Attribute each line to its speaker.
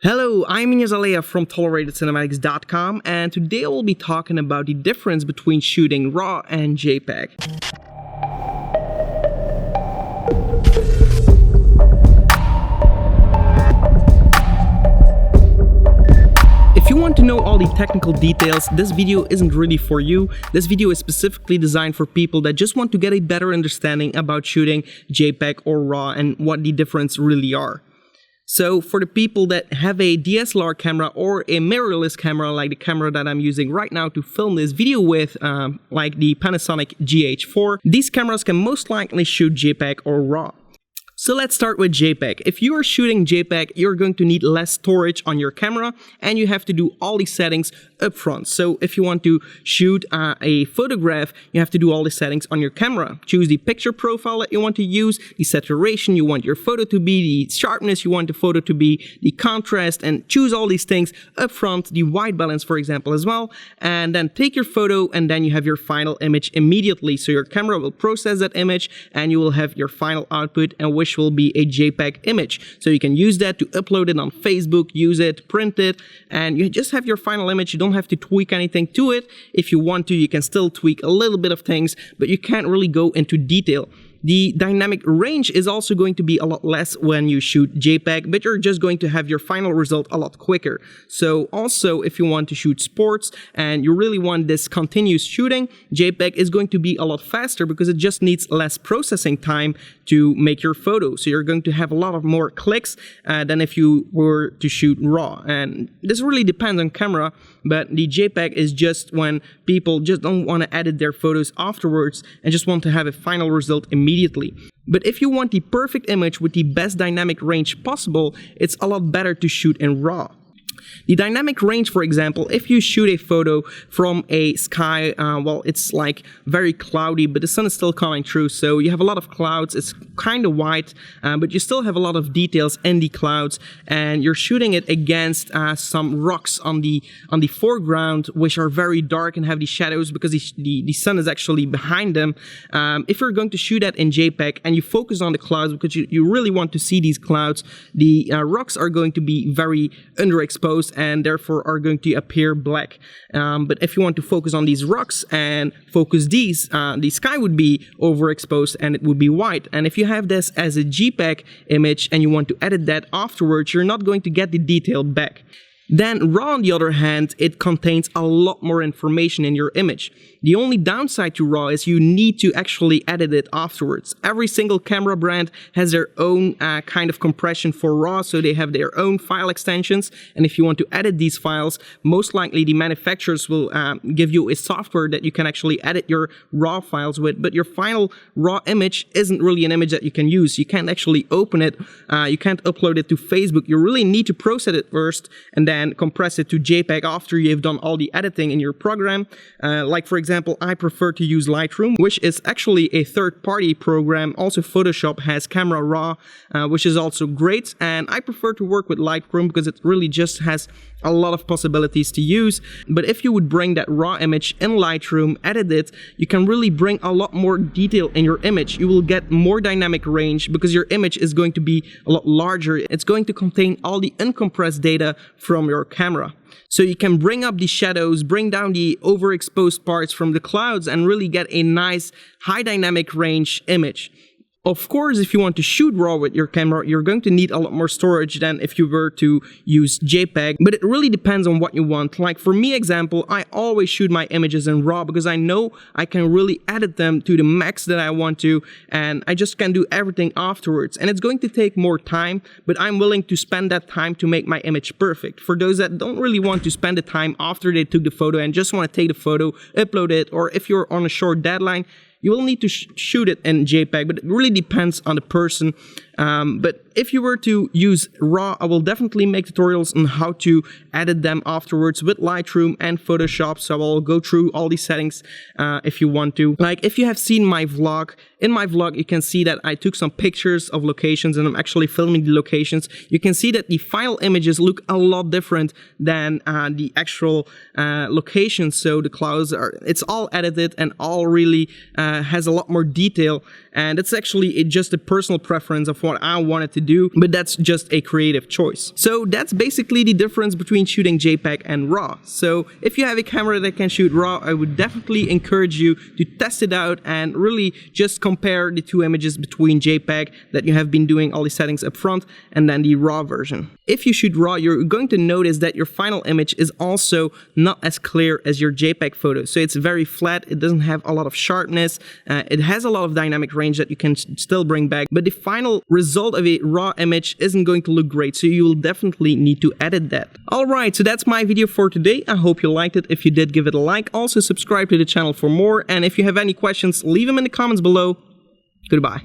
Speaker 1: Hello, I'm Ignace Aleya from ToleratedCinematics.com, and today we'll be talking about the difference between shooting RAW and JPEG. If you want to know all the technical details, this video isn't really for you. This video is specifically designed for people that just want to get a better understanding about shooting JPEG or RAW and what the difference really are. So for the people that have a DSLR camera or a mirrorless camera like the camera that I'm using right now to film this video with, like the Panasonic GH4, these cameras can most likely shoot JPEG or RAW. So let's start with JPEG. If you are shooting JPEG, you're going to need less storage on your camera and you have to do all these settings up front. So if you want to shoot a photograph, you have to do all the settings on your camera. Choose the picture profile that you want to use, the saturation you want your photo to be, the sharpness you want the photo to be, the contrast, and choose all these things up front, the white balance for example as well, and then take your photo and then you have your final image immediately. So your camera will process that image and you will have your final output, and which will be a JPEG image. So you can use that to upload it on Facebook, use it, print it, and you just have your final image. You don't have to tweak anything to it. If you want to, you can still tweak a little bit of things, but you can't really go into detail. The dynamic range is also going to be a lot less when you shoot JPEG, but you're just going to have your final result a lot quicker. So also, if you want to shoot sports and you really want this continuous shooting, JPEG is going to be a lot faster because it just needs less processing time to make your photo. So you're going to have a lot of more clicks than if you were to shoot RAW. And this really depends on camera, but the JPEG is just when people just don't want to edit their photos afterwards and just want to have a final result immediately. But if you want the perfect image with the best dynamic range possible, it's a lot better to shoot in RAW. The dynamic range, for example, if you shoot a photo from a sky, well, it's like very cloudy, but the sun is still coming through, so you have a lot of clouds, it's kind of white, but you still have a lot of details in the clouds, and you're shooting it against some rocks on the foreground, which are very dark and have the shadows because the sun is actually behind them. If you're going to shoot that in JPEG and you focus on the clouds because you really want to see these clouds, the rocks are going to be very underexposed and therefore are going to appear black. But if you want to focus on these rocks and focus these, the sky would be overexposed and it would be white. And if you have this as a JPEG image and you want to edit that afterwards, you're not going to get the detail back. Then RAW, on the other hand, it contains a lot more information in your image. The only downside to RAW is you need to actually edit it afterwards. Every single camera brand has their own kind of compression for RAW, so they have their own file extensions, and if you want to edit these files, most likely the manufacturers will give you a software that you can actually edit your RAW files with, but your final RAW image isn't really an image that you can use. You can't actually open it, you can't upload it to Facebook. You really need to process it first and then compress it to JPEG after you've done all the editing in your program. Like for example, I prefer to use Lightroom, which is actually a third-party program. Also Photoshop has Camera Raw, which is also great, and I prefer to work with Lightroom because it really just has a lot of possibilities to use. But if you would bring that RAW image in Lightroom, edit it, you can really bring a lot more detail in your image. You will get more dynamic range because your image is going to be a lot larger. It's going to contain all the uncompressed data from your camera. So you can bring up the shadows, bring down the overexposed parts from the clouds, and really get a nice high dynamic range image. Of course, if you want to shoot RAW with your camera, you're going to need a lot more storage than if you were to use JPEG, but it really depends on what you want. Like for me example, I always shoot my images in RAW because I know I can really edit them to the max that I want to, and I just can do everything afterwards. And it's going to take more time, but I'm willing to spend that time to make my image perfect. For those that don't really want to spend the time after they took the photo and just want to take the photo, upload it, or if you're on a short deadline, you will need to shoot it in JPEG, but it really depends on the person. But if you were to use RAW, I will definitely make tutorials on how to edit them afterwards with Lightroom and Photoshop, so I will go through all these settings if you want to. Like if you have seen my vlog, in my vlog you can see that I took some pictures of locations and I'm actually filming the locations. You can see that the final images look a lot different than the actual locations, so the clouds it's all edited and all really has a lot more detail, and it's actually just a personal preference of what I wanted to do, but that's just a creative choice. So that's basically the difference between shooting JPEG and RAW. So if you have a camera that can shoot RAW, I would definitely encourage you to test it out and really just compare the two images between JPEG that you have been doing all the settings up front and then the RAW version. If you shoot RAW, you're going to notice that your final image is also not as clear as your JPEG photo. So it's very flat, it doesn't have a lot of sharpness, it has a lot of dynamic range that you can still bring back, but the final result of a RAW image isn't going to look great, so you will definitely need to edit that. Alright, so that's my video for today. I hope you liked it. If you did, give it a like. Also subscribe to the channel for more, and if you have any questions, leave them in the comments below. Goodbye.